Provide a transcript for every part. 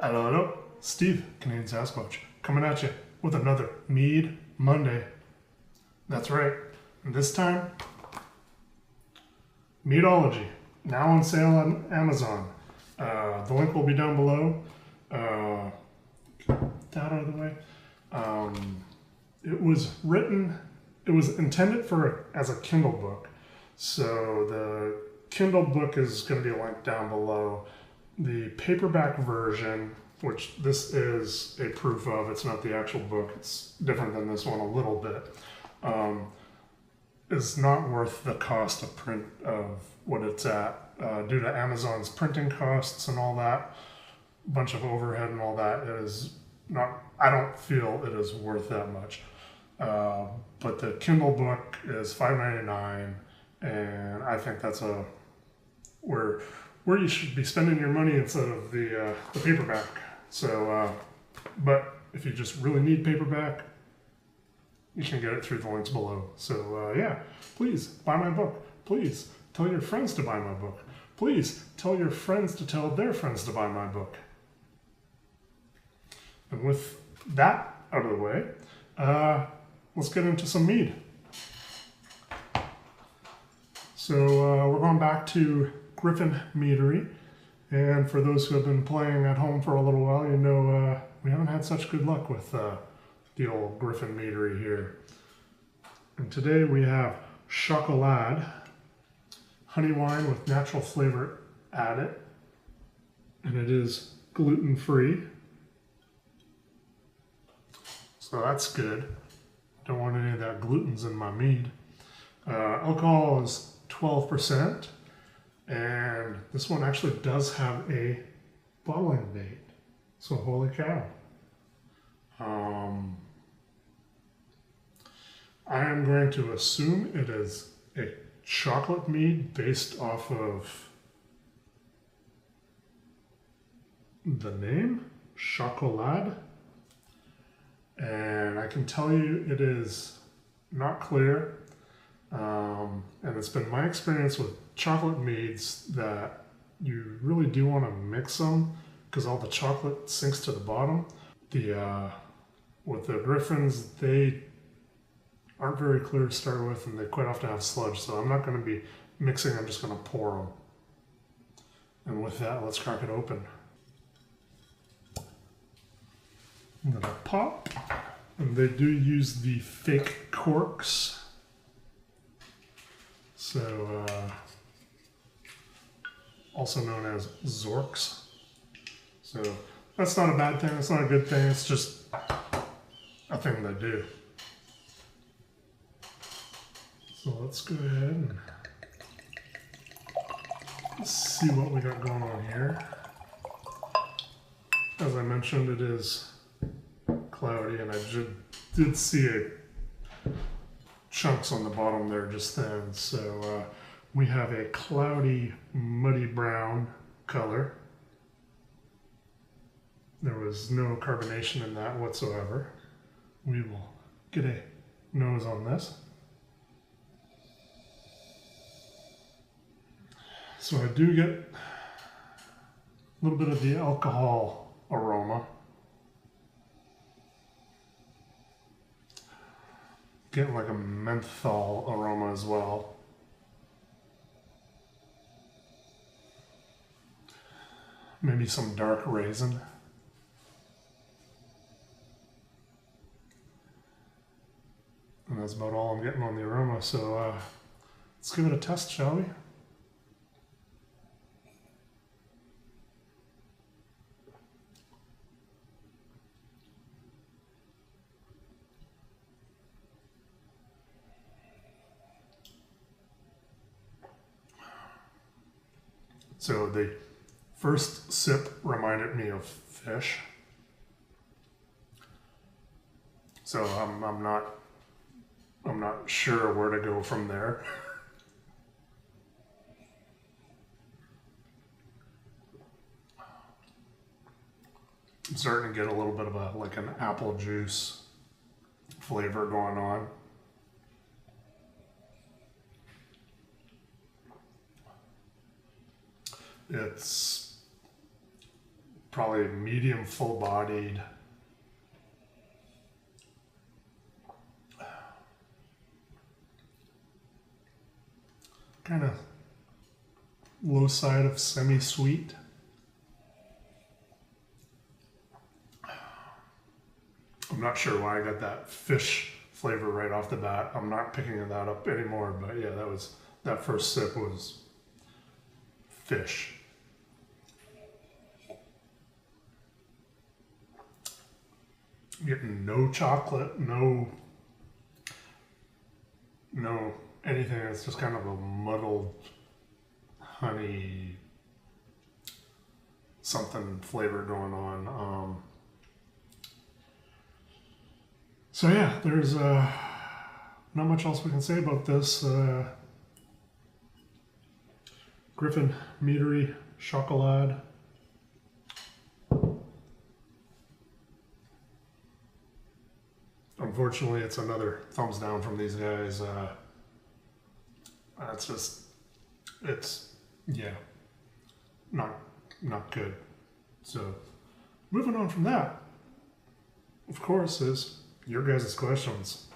Hello, hello. Steve, Canadian Sasquatch, coming at you with another Mead Monday. That's right. And this time, Meadology, now on sale on Amazon. The link will be down below. Get that out of the way. It was intended as a Kindle book. So the Kindle book is going to be linked down below. The paperback version, which this is a proof of, it's not the actual book, it's different than this one a little bit, is not worth the cost of print of what it's at. Due to Amazon's printing costs and all that, a bunch of overhead and all that, it is not, I don't feel it is worth that much. But the Kindle book is $5.99, and I think that's where you should be spending your money instead of the paperback. So, but if you just really need paperback, you can get it through the links below. So yeah, please buy my book. Please tell your friends to buy my book. Please tell your friends to tell their friends to buy my book. And with that out of the way, let's get into some mead. So we're going back to Griffin Meadery, and for those who have been playing at home for a little while, you know we haven't had such good luck with the old Griffin Meadery here. And today we have Schokolade, honey wine with natural flavor added, and it is gluten-free, so that's good. Don't want any of that glutens in my mead. Alcohol is 12%. And this one actually does have a bottling date. So holy cow. I am going to assume it is a chocolate mead based off of the name, Schokolade. And I can tell you it is not clear. And it's been my experience with chocolate meads that you really do want to mix them because all the chocolate sinks to the bottom. With the Griffins, they aren't very clear to start with, and they quite often have sludge, so I'm not going to be mixing, I'm just going to pour them. And with that, let's crack it open. I'm going to pop, and they do use the fake corks. So, also known as Zorks. So, that's not a bad thing, it's not a good thing, it's just a thing they do. So let's go ahead and see what we got going on here. As I mentioned, it is cloudy, and I did see chunks on the bottom there just then. So we have a cloudy, muddy brown color. There was no carbonation in that whatsoever. We will get a nose on this. So I do get a little bit of the alcohol aroma. Getting like a menthol aroma as well. Maybe some dark raisin. And that's about all I'm getting on the aroma, so let's give it a test, shall we? So the first sip reminded me of fish. So I'm not sure where to go from there. I'm starting to get a little bit of like an apple juice flavor going on. It's probably medium full-bodied. Kind of low side of semi-sweet. I'm not sure why I got that fish flavor right off the bat. I'm not picking that up anymore, but yeah, that first sip was fish. I'm getting no chocolate, no anything. It's just kind of a muddled honey something flavor going on. So yeah, there's not much else we can say about this. Griffin Meadery Schokolade. Unfortunately, it's another thumbs down from these guys. Yeah, not good. So, moving on from that, of course, is your guys' questions.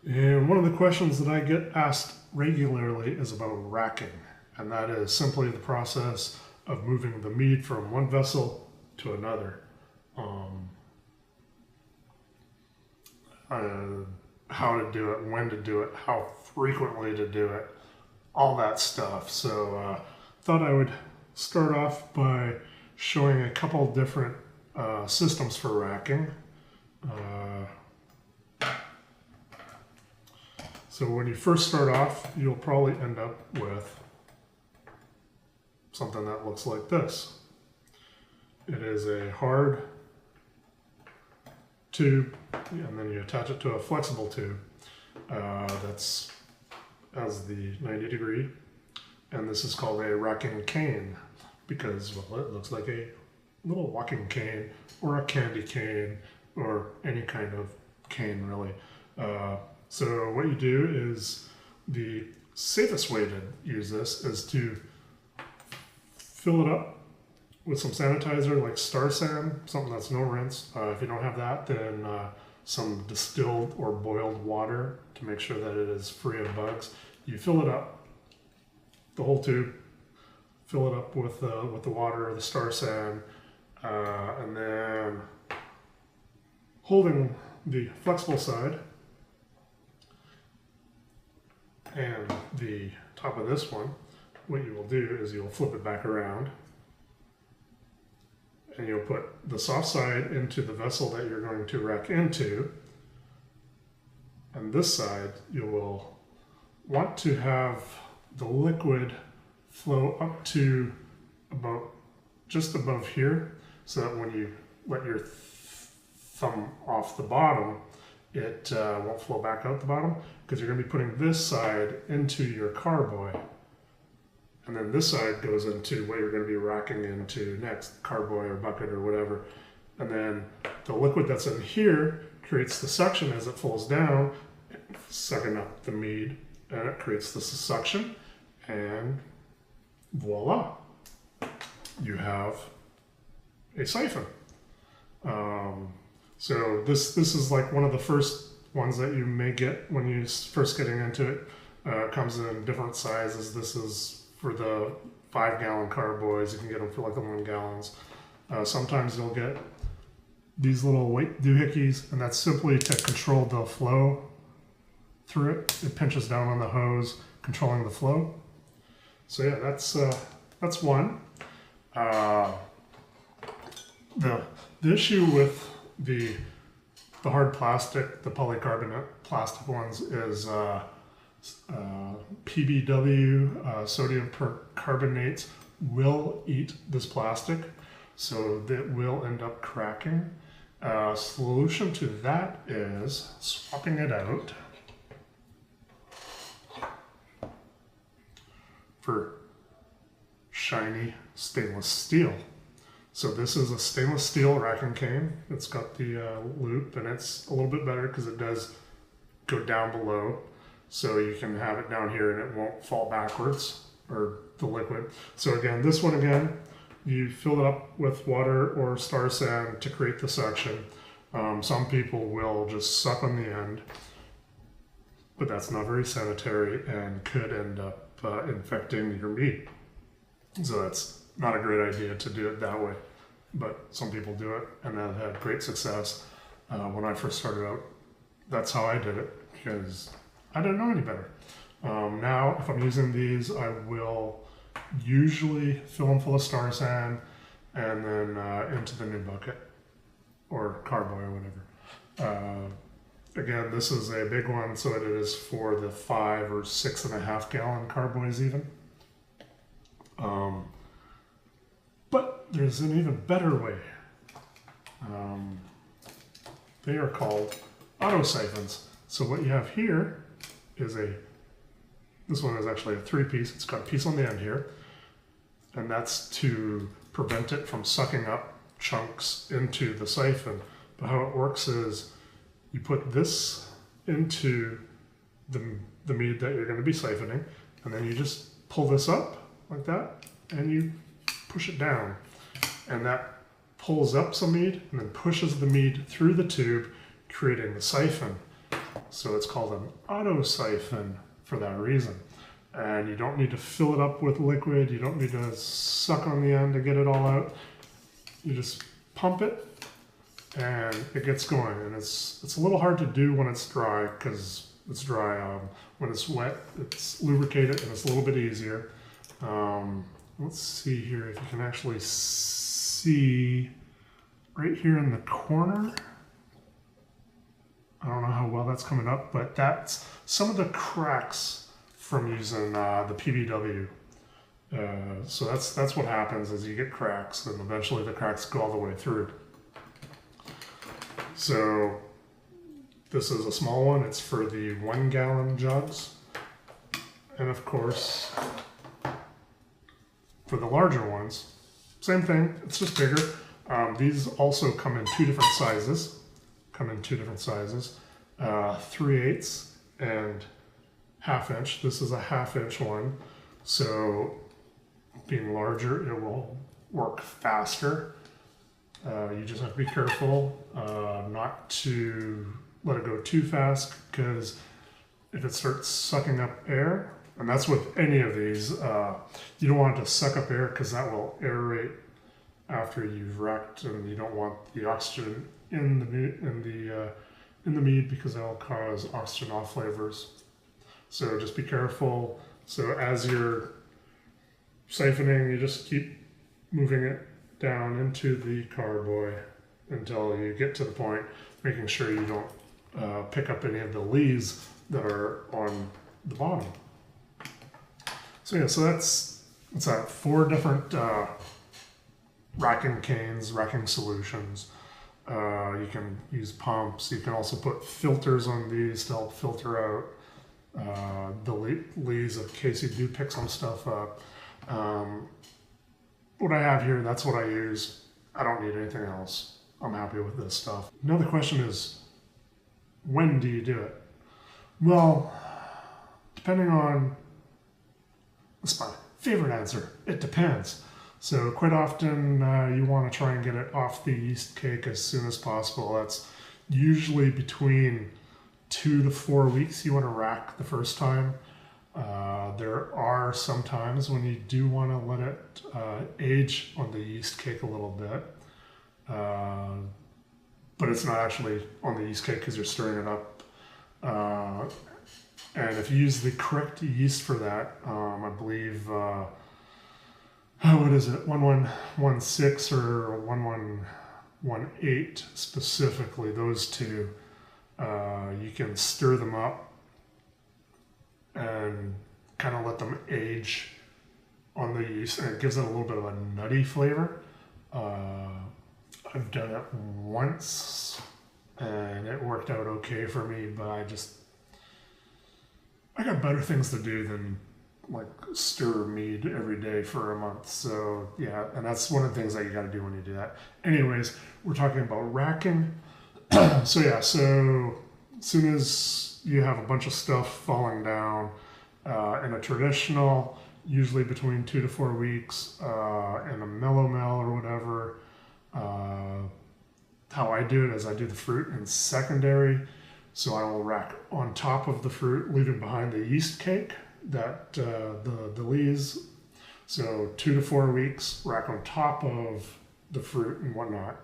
And one of the questions that I get asked regularly is about racking, and that is simply the process of moving the mead from one vessel to another. How to do it, when to do it, how frequently to do it, all that stuff. So thought I would start off by showing a couple different systems for racking. So when you first start off, you'll probably end up with something that looks like this. It is a hard tube, and then you attach it to a flexible tube that's has the 90 degree, and this is called a racking cane because, well, it looks like a little walking cane or a candy cane or any kind of cane, really. So what you do is, the safest way to use this is to fill it up with some sanitizer like Star San, something that's no rinse. If you don't have that, then some distilled or boiled water to make sure that it is free of bugs. You fill it up, the whole tube, fill it up with the water or the Star San, and then holding the flexible side and the top of this one, what you will do is you'll flip it back around, and you'll put the soft side into the vessel that you're going to rack into, and this side you will want to have the liquid flow up to about just above here, so that when you let your thumb off the bottom, it won't flow back out the bottom, because you're going to be putting this side into your carboy. And then this side goes into what you're going to be racking into next, carboy or bucket or whatever. And then the liquid that's in here creates the suction as it falls down, sucking up the mead, and it creates the suction, and voila, you have a siphon. So this is like one of the first ones that you may get when you're first getting into it. It comes in different sizes. This is for the 5-gallon carboys. You can get them for like the 1 gallons. Sometimes you'll get these little weight doohickeys, and that's simply to control the flow through it. It pinches down on the hose, controlling the flow. So yeah, that's one. The issue with the hard plastic, the polycarbonate plastic ones, is PBW, sodium percarbonates, will eat this plastic, so that will end up cracking. Solution to that is swapping it out for shiny stainless steel. So this is a stainless steel racking cane. It's got the loop, and it's a little bit better because it does go down below. So you can have it down here and it won't fall backwards. or the liquid. So again, this one again, you fill it up with water or star sand to create the suction. Some people will just suck on the end, but that's not very sanitary and could end up infecting your mead. So that's not a great idea to do it that way, but some people do it and have had great success. When I first started out, that's how I did it because I didn't know any better. Now, if I'm using these, I will usually fill them full of star sand and then into the new bucket or carboy or whatever. Again, this is a big one, so it is for the 5 or 6.5 gallon carboys even. But there's an even better way. They are called auto siphons. So what you have here is this one is actually a 3-piece. It's got a piece on the end here, and that's to prevent it from sucking up chunks into the siphon. But how it works is you put this into the mead that you're going to be siphoning, and then you just pull this up like that, and you push it down, and that pulls up some mead and then pushes the mead through the tube, creating the siphon. So it's called an auto siphon for that reason. And you don't need to fill it up with liquid. You don't need to suck on the end to get it all out. You just pump it and it gets going. And it's a little hard to do when it's dry because it's dry. When it's wet, it's lubricated and it's a little bit easier. Let's see here if you can actually see right here in the corner. I don't know how well that's coming up, but that's some of the cracks from using the PBW. So that's what happens is you get cracks, and eventually the cracks go all the way through. So this is a small one. It's for the 1 gallon jugs. And of course, for the larger ones, same thing, it's just bigger. These also come in 2 different sizes. 3/8 and 1/2 inch. This is a 1/2 inch one. So being larger, it will work faster. You just have to be careful not to let it go too fast, because if it starts sucking up air, and that's with any of these, you don't want it to suck up air because that will aerate after you've racked, and you don't want the oxygen in the mead because that will cause oxygen off flavors. So just be careful. So as you're siphoning, you just keep moving it down into the carboy until you get to the point, making sure you don't pick up any of the lees that are on the bottom. So yeah, so that's 4 different racking canes, racking solutions. You can use pumps. You can also put filters on these to help filter out the lees in case you do pick some stuff up. What I have here, that's what I use. I don't need anything else. I'm happy with this stuff. Another question is, when do you do it? Well, depending on, that's my favorite answer. It depends. So quite often you want to try and get it off the yeast cake as soon as possible. That's usually between 2 to 4 weeks you want to rack the first time. There are some times when you do want to let it age on the yeast cake a little bit. But it's not actually on the yeast cake because you're stirring it up. And if you use the correct yeast for that, I believe, what is it, 1116 or 1118 specifically, those two, you can stir them up and kind of let them age on the yeast, and it gives it a little bit of a nutty flavor. I've done it once and it worked out okay for me, but I got better things to do than like stir mead every day for a month. So yeah, and that's one of the things that you got to do when you do that. Anyways, we're talking about racking. So yeah, so as soon as you have a bunch of stuff falling down, in a traditional, usually between 2 to 4 weeks, in a mellow mel or whatever. How I do it is I do the fruit in secondary, so I will rack on top of the fruit, leaving behind the yeast cake that the lees. So 2 to 4 weeks, rack on top of the fruit and whatnot.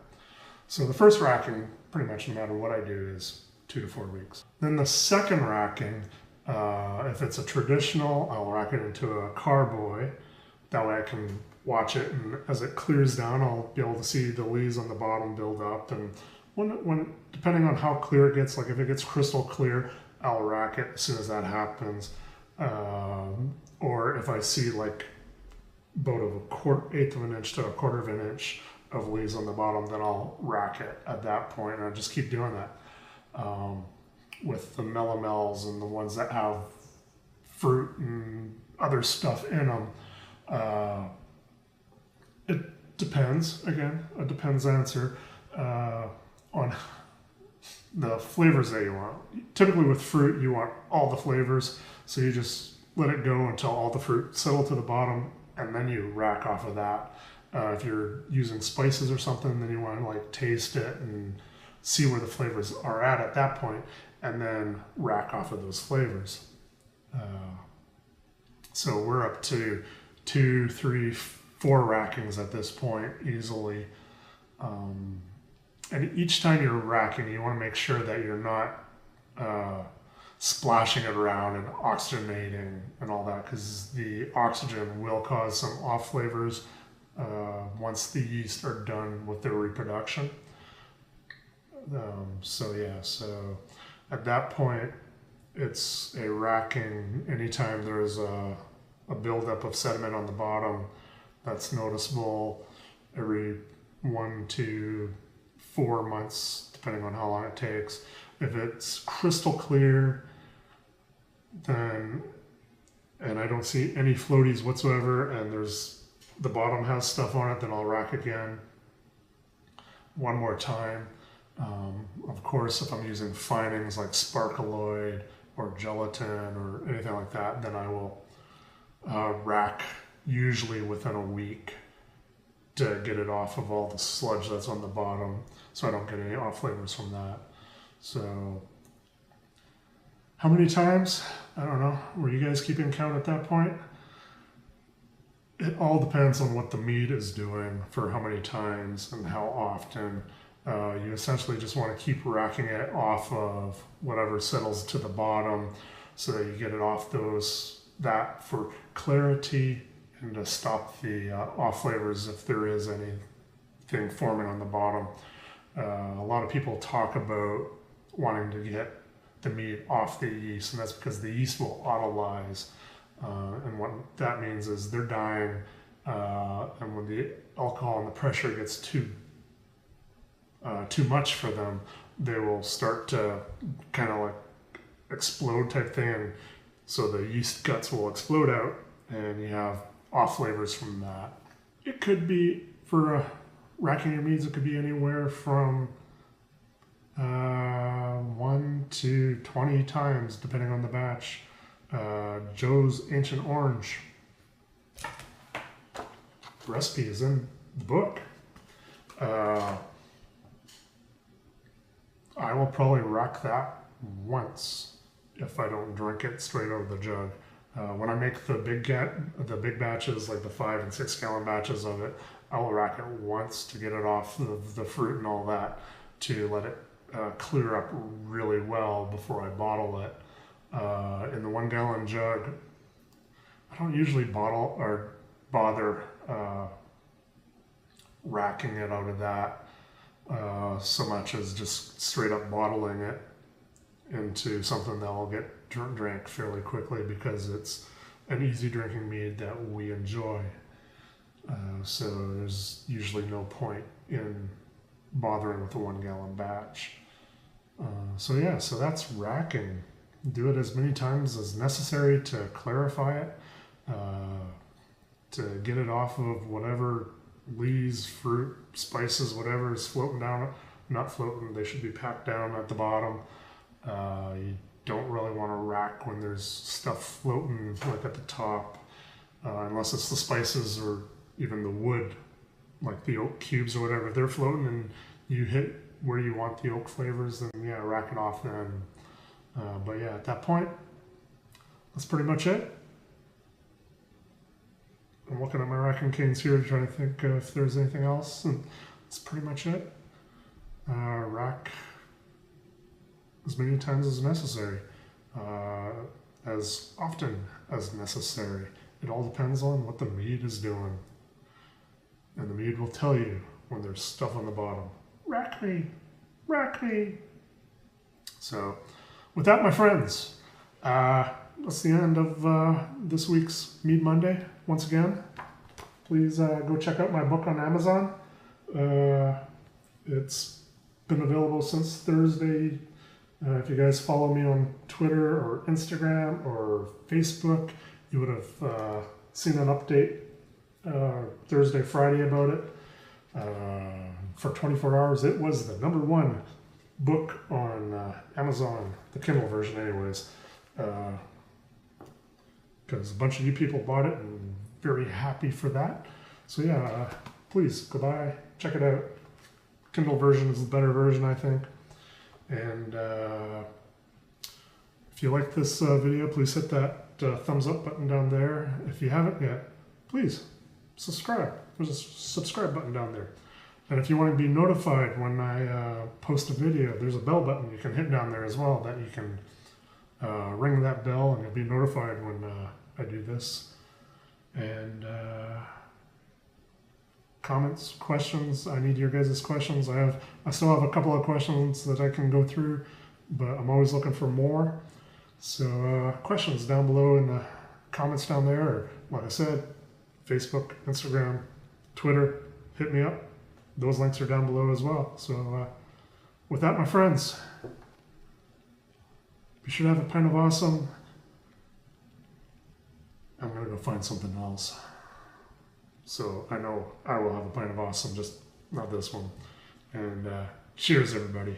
So the first racking, pretty much no matter what I do, is 2 to 4 weeks. Then the second racking, if it's a traditional, I'll rack it into a carboy. That way I can watch it, and as it clears down, I'll be able to see the lees on the bottom build up. And when depending on how clear it gets, like if it gets crystal clear, I'll rack it as soon as that happens. Or if I see like about of a eighth of an inch to a quarter of an inch of leaves on the bottom, then I'll rack it at that point, and I just keep doing that. With the melomels and the ones that have fruit and other stuff in them, it depends. Again, a depends answer on the flavors that you want. Typically with fruit, you want all the flavors, so you just let it go until all the fruit settle to the bottom, and then you rack off of that. If you're using spices or something, then you want to like taste it and see where the flavors are at that point, and then rack off of those flavors. So we're up to 2, 3, 4 rackings at this point easily. And each time you're racking, you want to make sure that you're not splashing it around and oxygenating and all that, because the oxygen will cause some off flavors once the yeast are done with their reproduction. So at that point, it's a racking anytime there's a buildup of sediment on the bottom that's noticeable every 1 to 4 months, depending on how long it takes. If it's crystal clear, then, and I don't see any floaties whatsoever, and the bottom has stuff on it, then I'll rack again one more time. Of course, if I'm using finings like sparkaloid or gelatin or anything like that, then I will rack usually within a week to get it off of all the sludge that's on the bottom, so I don't get any off flavors from that. So how many times? I don't know. Were you guys keeping count at that point? It all depends on what the mead is doing for how many times and how often. You essentially just want to keep racking it off of whatever settles to the bottom, so that you get it off that for clarity and to stop the off flavors if there is anything forming on the bottom. A lot of people talk about wanting to get the mead off the yeast, and that's because the yeast will autolyze. And what that means is they're dying, and when the alcohol and the pressure gets too much for them, they will start to kind of like explode type thing, and so the yeast guts will explode out, and you have off flavors from that. It could be, for racking your meads, it could be anywhere from 1 to 20 times, depending on the batch. Joe's Ancient Orange recipe is in the book. I will probably rack that once if I don't drink it straight out of the jug. When I make the big batches, like the 5 and 6 gallon batches of it, I will rack it once to get it off the fruit and all that, to let it clear up really well before I bottle it. In the 1 gallon jug, I don't usually bother racking it out of that so much as just straight up bottling it into something that will get drank fairly quickly, because it's an easy drinking mead that we enjoy. So there's usually no point in bothering with a 1 gallon batch. So that's racking. Do it as many times as necessary to clarify it, to get it off of whatever lees, fruit, spices, whatever is floating down. Not floating, they should be packed down at the bottom. You don't really want to rack when there's stuff floating like at the top. unless it's the spices or even the wood, like the oak cubes or whatever. If they're floating and you hit where you want the oak flavors, then yeah, rack it off then. But yeah, at that point, that's pretty much it. I'm looking at my racking canes here, trying to think if there's anything else, and that's pretty much it. Rack as many times as necessary, as often as necessary. It all depends on what the mead is doing. And the mead will tell you when there's stuff on the bottom. Rack me, rack me. So, with that, my friends, that's the end of this week's Mead Monday. Once again, please go check out my book on Amazon. It's been available since Thursday. If you guys follow me on Twitter or Instagram or Facebook, you would have seen an update Thursday, Friday about it. For 24 hours, it was the #1 book on Amazon, the Kindle version anyways. Because a bunch of you people bought it, and very happy for that. So yeah, please go by, check it out. Kindle version is the better version, I think. And if you like this video, please hit that thumbs up button down there. If you haven't yet, please subscribe. There's a subscribe button down there. And if you want to be notified when I post a video, there's a bell button you can hit down there as well, that you can ring that bell and you'll be notified when I do this. And comments, questions, I need your guys' questions. I still have a couple of questions that I can go through, but I'm always looking for more. So questions down below in the comments down there, or like I said, Facebook, Instagram, Twitter, hit me up. Those links are down below as well. So with that, my friends, be sure to have a pint of awesome. I'm going to go find something else. So I know I will have a pint of awesome, just not this one. And cheers, everybody.